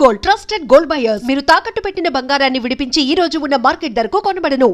Gold, trusted gold buyers. మీరు తాకట్టు పెట్టిన బంగారాన్ని విడిపించి ఈ రోజు ఉన్న మార్కెట్ ధరకు కొనబడను.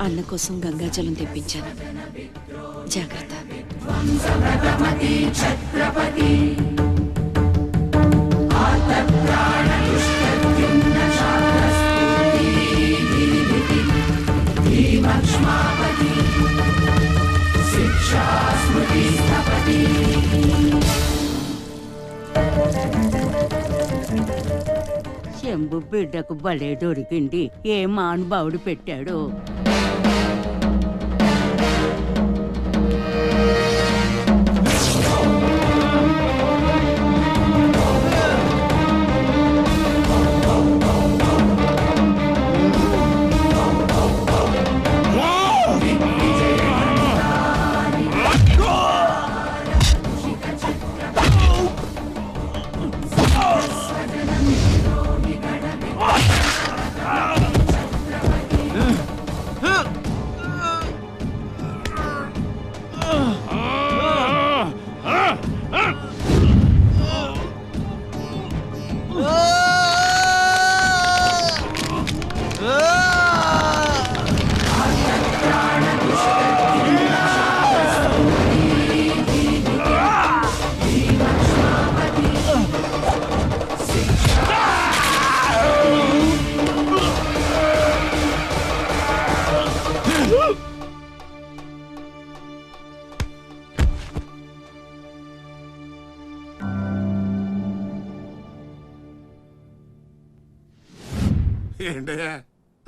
అన్న కోసం గంగాజలం తెప్పించాను, జాగ్రత్త. శంభు బిడ్డకు భలే దొరికింది. ఏ మానుభావుడు పెట్టాడు. ఏంటయ్యా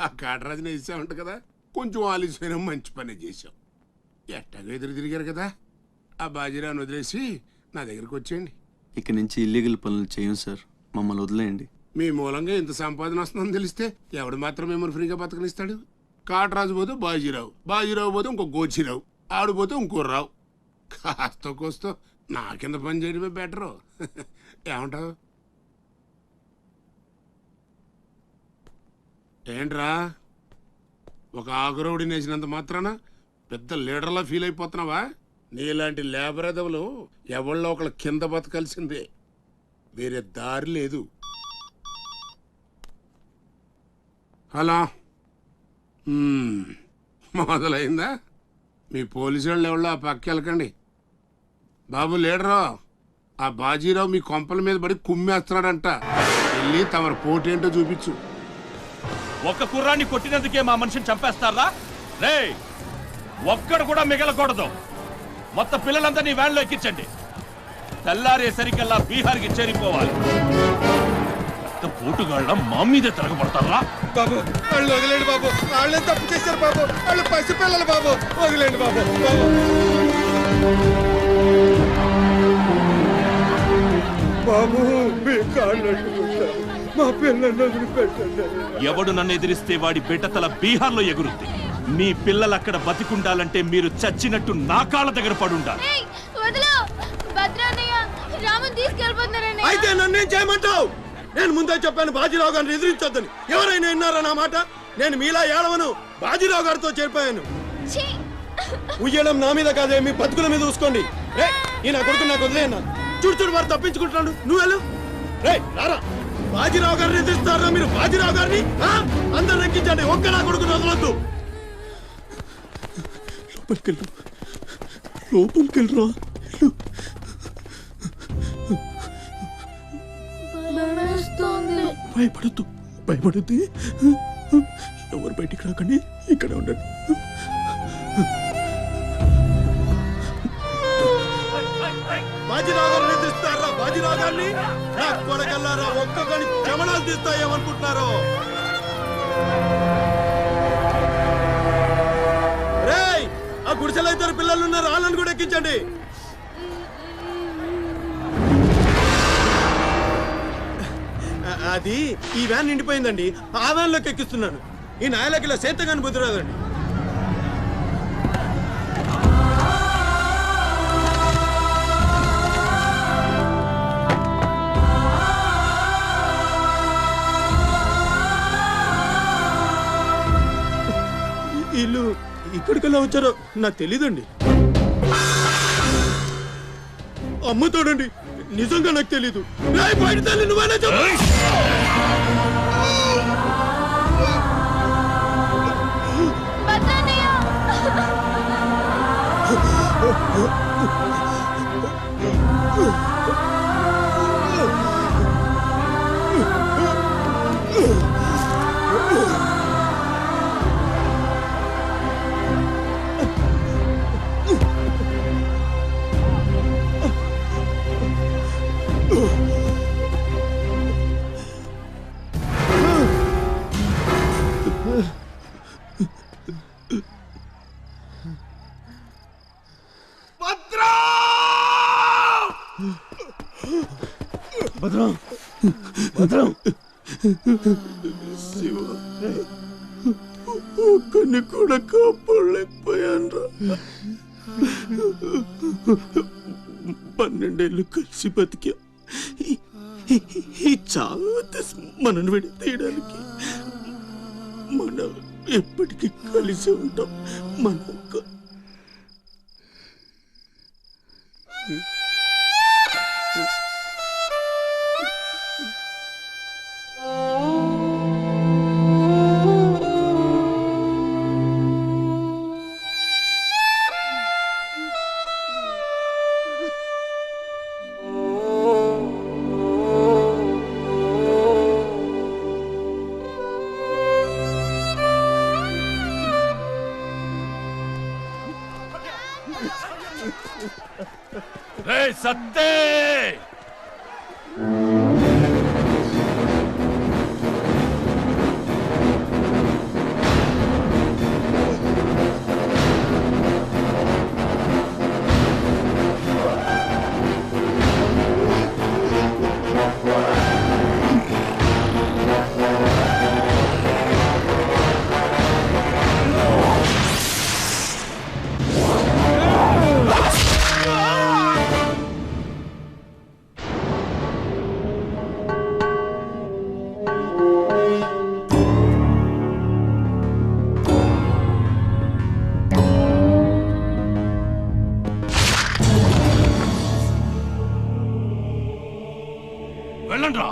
ఆ కాటరాజుని వేసామంట కదా, కొంచెం ఆలస్యమైన మంచి పని చేసాం. ఎట్టాగో ఎదురు తిరిగారు కదా, ఆ బాజీరావుని వదిలేసి నా దగ్గరికి వచ్చేయండి. ఇక నుంచి ఇల్లీగల్ పనులు చేయం సార్, మమ్మల్ని వదిలేయండి. మీ మూలంగా ఇంత సంపాదన వస్తుందని తెలిస్తే ఎవడు మాత్రం మిమ్మల్ని ఫ్రీగా బతకనిస్తాడు? కాటరాజు పోతే బాజీరావు, బాజీరావు పోతే ఇంకో గోచిరావు, ఆడు పోతే ఇంకో రావు. కాస్త కోస్తో నా కింద పని చేయడమే బెటరు. ఏమంటావు? ఏంట్రా ఒక ఆకురవుడిని వేసినంత మాత్రాన పెద్ద లీడర్లా ఫీల్ అయిపోతున్నావా? నీలాంటి లేబర్ ఎదవలు ఎవళ్ళో ఒకళ్ళ కింద బతకాల్సిందే, వేరే దారి లేదు. హలో, మొదలైందా? మీ పోలీసు వాళ్ళు ఎవళ్ళో ఆ పక్క వెళ్ళకండి. బాబు లీడరు, ఆ బాజీరావు మీ కొంపల మీద పడి కుమ్మేస్తున్నాడంట, వెళ్ళి తమరు పోటేంటో చూపించు. ఒక్క కుర్రాన్ని కొట్టినందుకే మా మనిషిని చంపేస్తారా? రే, ఒక్కడు కూడా మిగలకూడదు. మొత్తం పిల్లలంతా నీ వ్యాన్లో ఎక్కించండి. తెల్లారేసరికల్లా బీహార్కి చేరిపోవాలి. పోటుగాళ్ళ మా మీదే తిరగబడతారా? బాబు వాళ్ళు వదిలేండి బాబు, వాళ్ళే తప్పు చేశారు బాబు, వాళ్ళు పసిపిల్లలు బాబు, వదిలేండి బాబు. బాబు మీ కాళ్ళు మా పిల్లల్ని వదిలిపెట్టండి. ఎవడు నన్ను ఎదిరిస్తే వాడి బిడ్డతల బీహార్లో ఎగురుద్ది. మీ పిల్లలు అక్కడ బతికుండాలంటే మీరు చచ్చినట్టు నా కాళ్ళ దగ్గర పడుండాలి. అయితే నన్నేం చేయమంటావు? నేను ముందే చెప్పాను బాజీరావు గారిని ఎదిరించొద్దని. ఎవరైనా విన్నారా నా మాట? నేను మీలా ఏడవను, బాజీరావు గారితో చేరిపోయాను. ఉయ్యడం నా మీద కాదే, మీ బతుకుల మీద చూసుకోండి. ఈ నా కొడుకు నాకు వదిలేయన్నా. చూడు చూడు వారు తప్పించుకుంటున్నాడు, నువ్వు వెళ్ళు. రే రారా, బాజీరావు గారిని ఎదిరిస్తారా మీరు? బాజీరావు గారిని అందరు ఎక్కించండి, ఒక్క నా కొడుకుని వదలొద్దు. లోపలికెళ్ళు. లోపలికి వెళ్ళరా. భయపడద్దు, భయపడద్దు. ఎవరు బయటికి రాకండి, ఇక్కడ ఉండండి. బాజీరావు గారు నిద్రిస్తారా? బాజీరావు గారిని నా కొడగల్లారా ఒక్కొక్కని జమనాలు తీస్తాయేమనుకుంటున్నారు? రేయ్, ఆ గుడిసెలో ఇద్దరు పిల్లలు ఉన్నారు, వాళ్ళని కూడా ఎక్కించండి. అది ఈ వ్యాన్ నిండిపోయిందండి, ఆ వ్యాన్ లోకి ఎక్కిస్తున్నాను. ఈ నాయలకి ఇలా సేతగాని బుద్ధి రాదండి. వీళ్ళు ఇక్కడికెలా వచ్చారో నాకు తెలీదండి. అమ్ముతాడండి, నిజంగా నాకు తెలీదు. బయట తల్లి నువ్వేనా చెప్పు. భద్రం, భద్రం, శివ, ఒక్కని కూడా కాపాడలేకపోయాను. 12 ఏళ్ళు కలిసి బతికా. ఈ చావు మనను విడి తీయడానికి మనం ఎప్పటికీ కలిసి ఉంటాం. మన సత్తే వెళ్ళండి రా.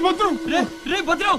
భద్రం, రే భద్రం,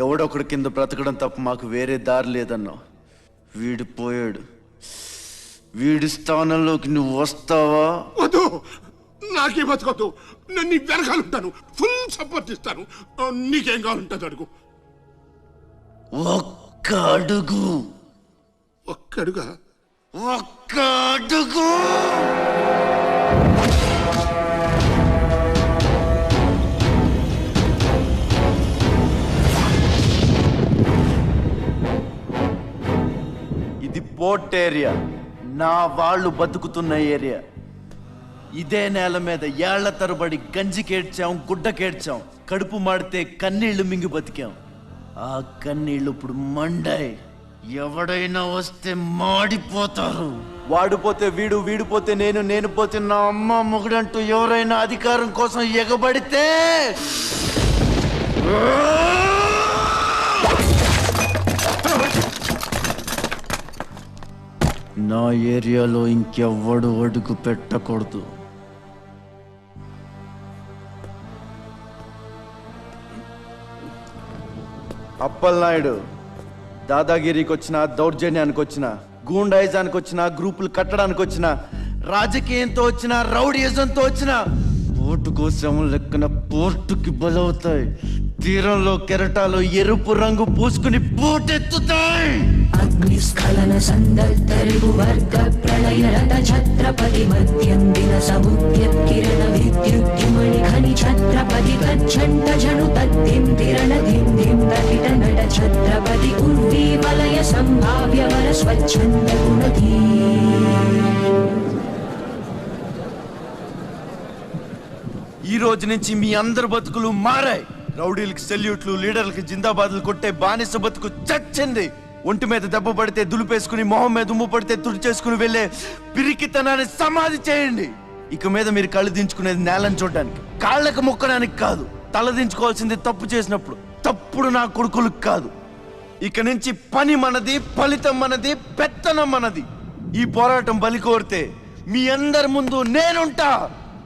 ఎవడొకడు కింద బ్రతకడం తప్ప మాకు వేరే దారి లేదన్నా. వీడు పోయాడు. వీడి స్థానంలోకి నువ్వు వస్తావా? వద్దు, నాకే బతకొద్దు. నేను నీ వెనకాలంటాను, ఫుల్ సపోర్ట్ ఇస్తాను. నీకేం కావాలంటుంది అడుగు. ఒక్క అడుగు. ఒక్కడుగా? ఒక్క అడుగు. ఇది పోర్ట్ ఏరియా, నా వాళ్ళు బతుకుతున్న ఏరియా. ఇదే నేల మీద ఏళ్ల తరబడి గంజికేడ్చాం, గుడ్డకేడ్చాం, కడుపు మాడితే కన్నీళ్లు మింగి బతికాం. ఆ కన్నీళ్లు ఇప్పుడు మండాయి. ఎవడైనా వస్తే మాడిపోతారు. వాడిపోతే వీడు, వీడిపోతే నేను, నేను పోతే నా అమ్మ మొగుడంటూ ఎవరైనా అధికారం కోసం ఎగబడితే నా ఏరియాలో ఇంకెవ్వడు అడుగు పెట్టకూడదు. అప్పలనాయుడు దాదాగిరికి వచ్చిన, దౌర్జన్యానికి వచ్చిన, గూండాయిజానికి వచ్చిన, గ్రూపులు కట్టడానికి వచ్చిన, రాజకీయంతో వచ్చిన, రౌడీయిజంతో వచ్చిన ఓటు కోసం లెక్కన పోర్టుకి బలవుతాయి. తీరంలో కెరటాలు ఎరుపు రంగు పూసుకుని పోటెత్తుతాయి. అగ్నిస్ఖలన సందర్తరిగు వర్గ ప్రళయ రథ ఛత్రపతి మధ్యందిన సముద్యత్కిరణ విద్యుద్యుమణి ఖని ఛత్రపతి తచ్చండ జను తద్దిం తిరణ ధిం ధిం తకిట నట ఛత్రపతి ఉర్వీ వలయ సంభావ్య వర స్వచ్ఛంద గుణధీ. ఈ రోజు నుంచి మీ అందరి బతుకులు మారాయి. రౌడీలకి సెల్యూట్లు, లీడర్లకి జిందాబాద్లు కొట్టే బానిస బతుకు చచ్చింది. ఒంటి మీద దెబ్బ పడితే దులిపేసుకుని, మొహం మీద ఉమ్ము పడితే తుడిచేసుకుని వెళ్ళే పిరికితనాన్ని సమాధి చేయండి. ఇక మీద మీరు కళ్ళు దించుకునేది నేలను చూడడానికి, కాళ్ళకు మొక్కడానికి కాదు. తల దించుకోవాల్సింది తప్పు చేసినప్పుడు, తప్పుడు నా కొడుకులకు కాదు. ఇక నుంచి పని మనది, ఫలితం మనది, పెత్తనం మనది. ఈ పోరాటం బలి కోరితే మీ అందరి ముందు నేనుంటా.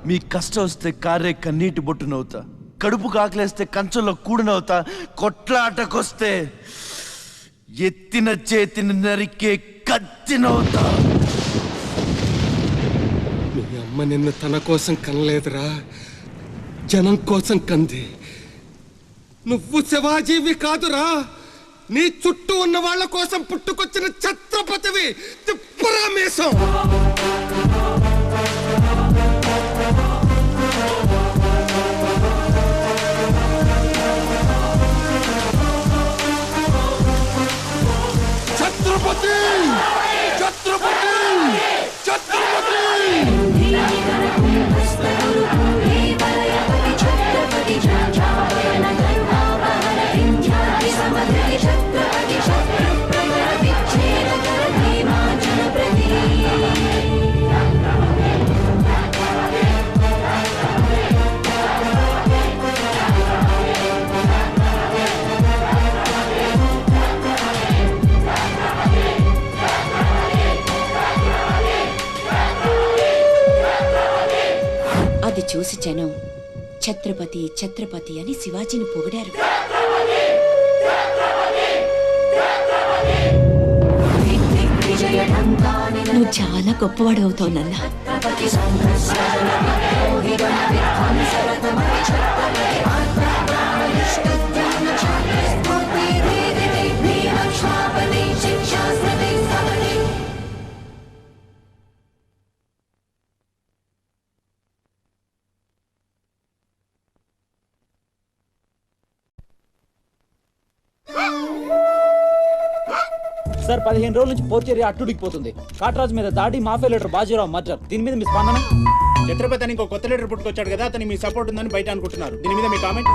మీ కష్టం వస్తే కారే కన్నీటి బొట్టునవుతా, కడుపు కాకలేస్తే కంచంలో కూడినవుతా, కొట్లాటకొస్తే ఎత్తిన చేతిని నరికే కత్తినవుతా. మీ అమ్మ నిన్ను తన కోసం కనలేదురా, జనం కోసం కంది. నువ్వు శివాజీవి కాదురా, నీ చుట్టూ ఉన్న వాళ్ళ కోసం పుట్టుకొచ్చిన ఛత్రపతివి. తిప్పురా మీసం. ఛత్రపతి, ఛత్రపతి, ఛత్రపతి. చూసి జనం ఛత్రపతి ఛత్రపతి అని శివాజీని పొగిడారు. నువ్వు చాలా గొప్పవాడు అవుతావు నాన్న. సార్ 15 రోజుల నుంచి పోర్చేరి అట్టుడికిపోతుంది. కాట్రాజు మీద దాడి, మాఫియా లీడర్ బాజీరావు మర్డర్. దీని మీద మీ స్పందన? ఛత్రపతి అని ఇంకో కొత్త లీడర్ పుట్టుకొచ్చాడు కదా, అతని మీ సపోర్ట్ ఉందని బయట అనుకుంటున్నారు. దీని మీద మీ కామెంట్?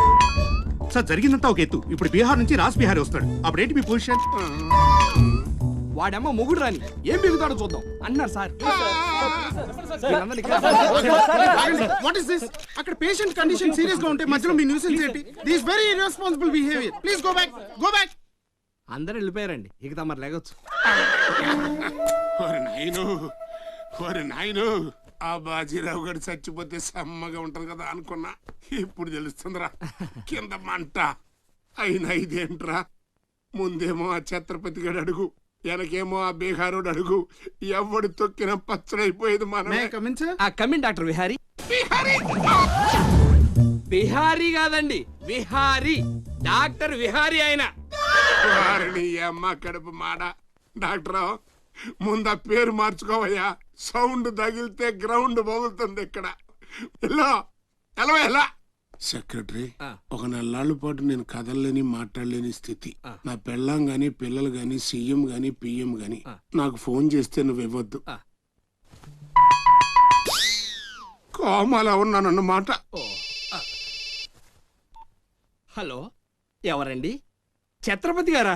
సార్ జరిగిందంతా ఒక ఎత్తు. ఇప్పుడు బీహార్ నుంచి రాజ్ బిహారీ వస్తాడు. అప్పుడేంటి మీ పొజిషన్? వాడమ్మ మొగుడు రాని ఏం బిగుతాడో చూద్దాం అన్నారు సార్. What is this? అక్కడ పేషెంట్ కండిషన్ సీరియస్ గా ఉంటే మధ్యలో మీ న్యూసెన్స్ ఏంటి? This very irresponsible behaviour. Please go back, go back. అందరూ వెళ్ళిపోయారండి, ఇక తమరు లేగొచ్చు. ఓరి నాయను, ఆ బాజీరావు గారు చచ్చిపోతే సమ్మగా ఉంటది కదా అనుకున్నా. ఇప్పుడు తెలుస్తుందిరా కింద మంట. అయినా ఇదేంట్రా, ముందేమో ఆ ఛత్రపతి గడు అడుగు, వెనకేమో ఆ బీహారోడు అడుగు. ఎవడు తొక్కిన పచ్చడైపోయేది మనమే. Come in doctor Vihari. బిహారీ కాదండి, విహారీ. డాక్టర్ విహారీ ఆయన. వారిని అమ్మ కడుపు మాడ. డాక్టర్ ముందు ఆ పేరు మార్చుకోవయ్యా. సౌండ్ తగిలితే గ్రౌండ్ బగులుతుంది ఇక్కడ. ఎలా సెక్రటరీ, ఒక 4 నాళ్ళ పాటు నేను కదలలేని మాట్లాడలేని స్థితి. నా పెళ్ళాం గాని పిల్లలు గాని సీఎం గాని పిఎం గాని నాకు ఫోన్ చేస్తే నువ్వు ఇవ్వద్దు. కోమాలా ఉన్నానన్నమాట. హలో, ఎవరండి? ఛత్రపతి గారా?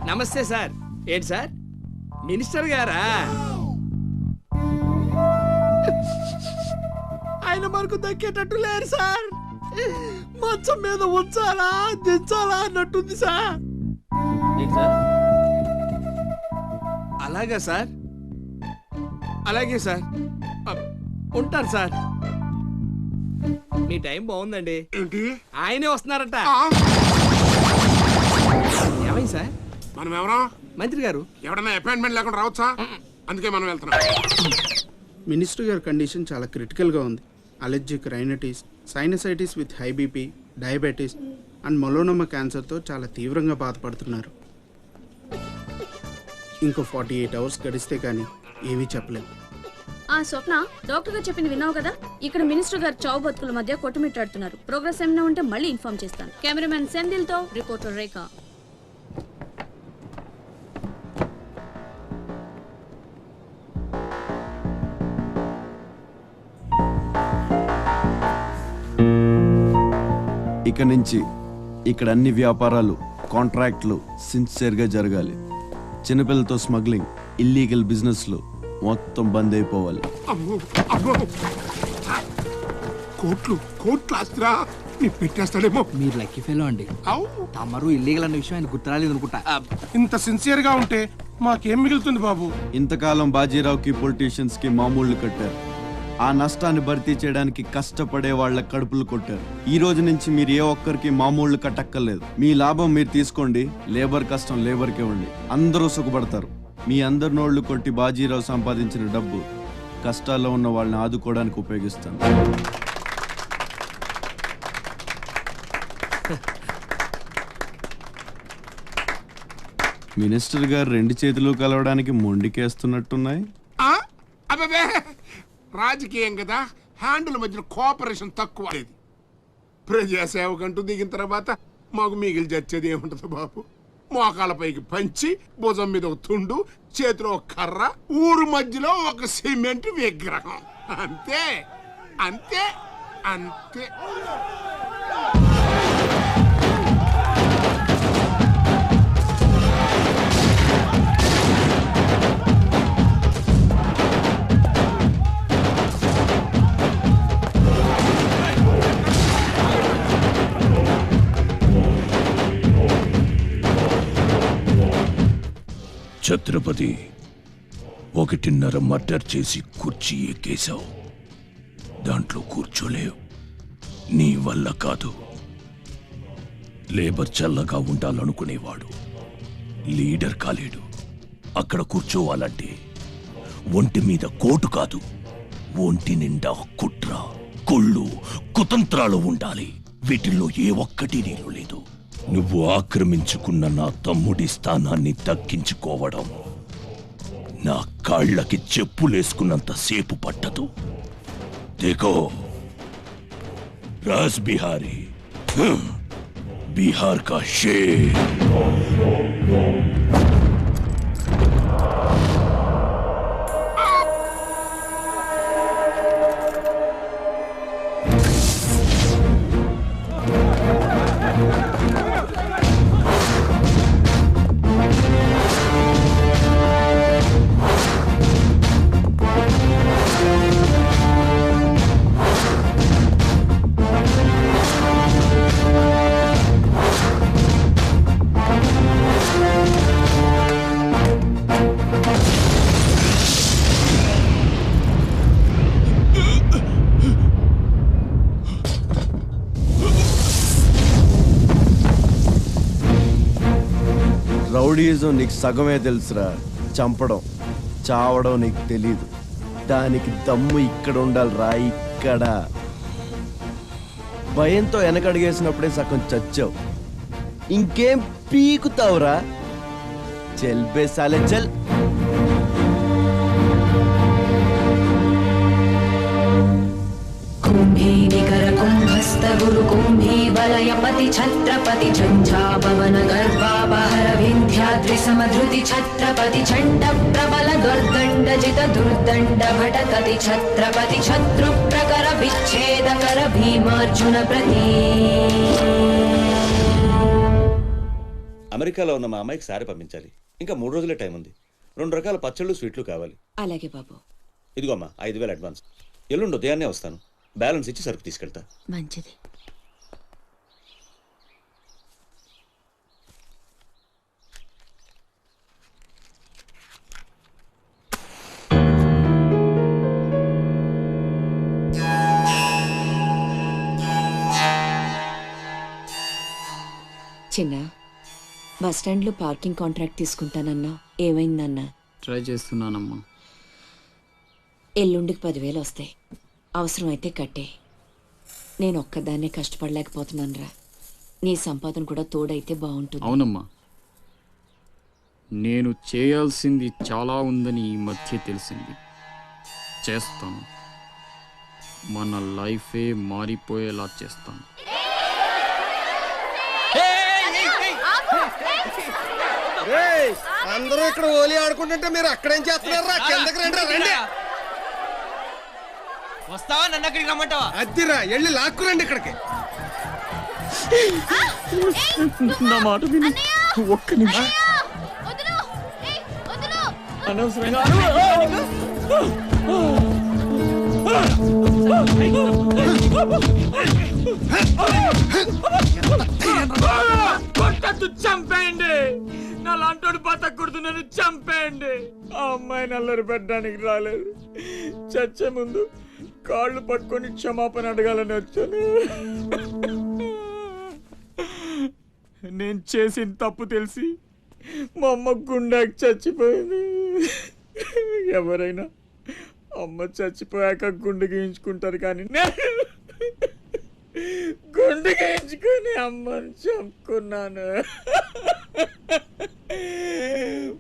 నమస్తే సార్. ఏంటి సార్, మినిస్టర్ గారా? ఆయన మనకు దక్కేటట్టు లేరు సార్. మంచం మీద ఉంచాలా దించాలా అన్నట్టుంది సార్. అలాగా సార్, అలాగే సార్, ఉంటారు సార్. మీ టైం బాగుందండి. ఆయనే వస్తున్నారట. ఏమైంది సార్? మనం ఎవరో మంత్రి గారు. ఎవడన్నా అపాయింట్మెంట్ లేకుండా రావచ్చా? అందుకే మనం వెళ్తున్నాం. మినిస్టర్ గారి కండిషన్ చాలా క్రిటికల్ గా ఉంది. Allergic rhinitis, sinusitis with high BP, diabetes and melanoma క్యాన్సర్తో చాలా తీవ్రంగా బాధపడుతున్నారు. ఇంకో 48 అవర్స్ గడిస్తే కానీ ఏమీ చెప్పలేము. స్వప్న, డాక్టర్ గారు చెప్పింది విన్నావు కదా? ఇక్కడ మినిస్టర్ గారు చావు బతుకుల మధ్య కొట్టుమిట్టాడుతున్నారు. ప్రోగ్రెస్ ఏమైనా ఉంటే మళ్ళీ ఇన్ఫార్మ్ చేస్తాను. కెమెరామెన్ సెంధిల్ తో రిపోర్టర్ రేఖ. ఇక నుంచి ఇక్కడ అన్ని వ్యాపారాలు, కాంట్రాక్ట్లు సిన్సియర్గా జరగాలి. చిన్నపిల్లలతో స్మగ్లింగ్, ఇల్లీగల్ బిజినెస్లు మొత్తం బంద్ అయిపోవాలి. కోట్లు ఆస్తిరా పెట్టేస్తాడేమో. మీరు లక్కీ ఫెలో అండి. తమరు ఇల్లీగల్ అన్న విషయం ఆయన గుర్తురాలేదు అనుకుంటా. ఇంత సిన్సియర్ గా ఉంటే మాకేం మిగులుతుంది బాబు? ఇంతకాలం బాజీరావుకి పొలిటీషియన్స్ కి మామూళ్లు కట్టారు. ఆ నష్టాన్ని భర్తీ చేయడానికి కష్టపడే వాళ్ళ కడుపులు కొట్టారు. ఈ రోజు నుంచి మీరు ఏ ఒక్కరికి మామూళ్లు కట్టక్కర్లేదు. మీ లాభం మీరు తీసుకోండి, లేబర్ కష్టం లేబర్కే ఉండి. అందరూ సుఖపడతారు. మీ అందరి నోళ్లు కొట్టి బాజీరావు సంపాదించిన డబ్బు కష్టాల్లో ఉన్న వాళ్ళని ఆదుకోవడానికి ఉపయోగిస్తాను. మినిస్టర్ గారు 2 చేతులు కలవడానికి మొండికేస్తున్నట్టున్నాయి. అబ్బే, రాజకీయం కదా, హ్యాండిల్ మధ్యన కోఆపరేషన్ తక్కువ. ప్రజాసేవకంటూ దిగిన తర్వాత మాకు మిగిలి చచ్చేది ఏముంటది బాబు? మోకాళ్ళపైకి పంచి, భుజం మీద ఒక తుండు, చేతిలో ఒక కర్ర, ఊరు మధ్యలో ఒక సిమెంట్ విగ్రహం. అంతే అంతే అంతే. ఛత్రపతి 1.5 మర్డర్ చేసి కుర్చీ ఎక్కేశావు. దాంట్లో కూర్చోలేవు. నీ వల్ల కాదు. లేబర్ చల్లగా ఉండాలనుకునేవాడు లీడర్ కాలేడు. అక్కడ కూర్చోవాలంటే ఒంటి మీద కోటు కాదు, ఒంటి నిండా కుట్ర, కుళ్ళు, కుతంత్రాలు ఉండాలి. వీటిల్లో ఏ ఒక్కటి నీళ్ళు లేదు. నువ్వు ఆక్రమించుకున్న నా తమ్ముడి స్థానాన్ని దక్కించుకోవడం నా కాళ్ళకి చెప్పులేసుకున్నంత సేపు పట్టదు. దేకో రాజ్ బిహారీ, बिहार का शेर. రౌడీజం నీకు సగమే తెలుసురా. చంపడం, చావడం నీకు తెలీదు. దానికి దమ్ము ఇక్కడ ఉండాలిరా, ఇక్కడ. భయంతో వెనకడిగేసినప్పుడే సగం చచ్చావు. ఇంకేం పీకుతావురా? చల్ బే సాలే చల్. कुम्भी निकर कुम्भस्थ गुरु कुम्भी वलयपति छत्रपति झंझापवन गर्भापहर विंध्याद्रि समधृति छत्रपति चंड प्रबल दुर्दंड जित दुर्दंड भटकति छत्रपति शत्रु प्रकर विच्छेद कर भीमार्जुन प्रति. అమెరికాలో ఉన్న మా అమ్మాయికి సారీ పంపించాలి. ఇంకా 3 రోజులే టైం ఉంది. 2 రకాల పచ్చళ్ళు, స్వీట్లు కావాలి. అలాగే బాబు. ఇదిగో అమ్మా 5,000 అడ్వాన్స్. ఎల్లుండి ఉదయాన్నే వస్తాను. బ్యాలెన్స్ ఇచ్చి సరుకు తీసుకెళ్తా. మంచిది. చిన్న, బస్ స్టాండ్లో పార్కింగ్ కాంట్రాక్ట్ తీసుకుంటానన్నా, ఏమైందన్నా? ట్రై చేస్తున్నానమ్మా. ఎల్లుండికి 10,000 వస్తాయి. అవసరమైతే కట్టే. నేను ఒక్కదాన్నే కష్టపడలేకపోతున్నానురా. నీ సంపాదన కూడా తోడైతే బాగుంటుంది. అవునమ్మా, నేను చేయాల్సింది చాలా ఉందని ఈ మధ్య తెలిసింది. చేస్తాను. మన లైఫే మారిపోయేలా చేస్తాను. అందరూ ఇక్కడ ఓలి ఆడుకుంటుంటే మీరు అక్కడేం చేస్తున్నారా? కిందకి రండి. రండి. వస్తావా? నన్ను అక్కడికి రమ్మంటావా? అద్దిరా, వెళ్ళి లాక్కురండి ఇక్కడికి. నా మాట విని ఒక్క నిమిషం. అనవసరంగా కొట్టద్దు, చంపేయండి. నా లాంటోడు బతకూడదు, నన్ను చంపేయండి. ఆ అమ్మాయిని అల్లరి పెట్టడానికి రాలేదు. చచ్చే ముందు కాళ్ళు పట్టుకొని క్షమాపణ అడగాలని వచ్చాను. నేను చేసిన తప్పు తెలిసి మా అమ్మ గుండెకి చచ్చిపోయింది. ఎవరైనా అమ్మ చచ్చిపోయాక గుండె గీయించుకుంటారు, కానీ గుండె గీయించుకొని అమ్మని చంపుకున్నాను.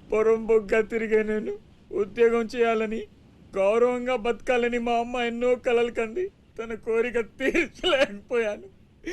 పొరంబొగ్గా తిరిగే నేను ఉద్యోగం చేయాలని, గౌరవంగా బతకాలని మా అమ్మ ఎన్నో కలలు కంది. తన కోరిక తీర్చలేకపోయాను.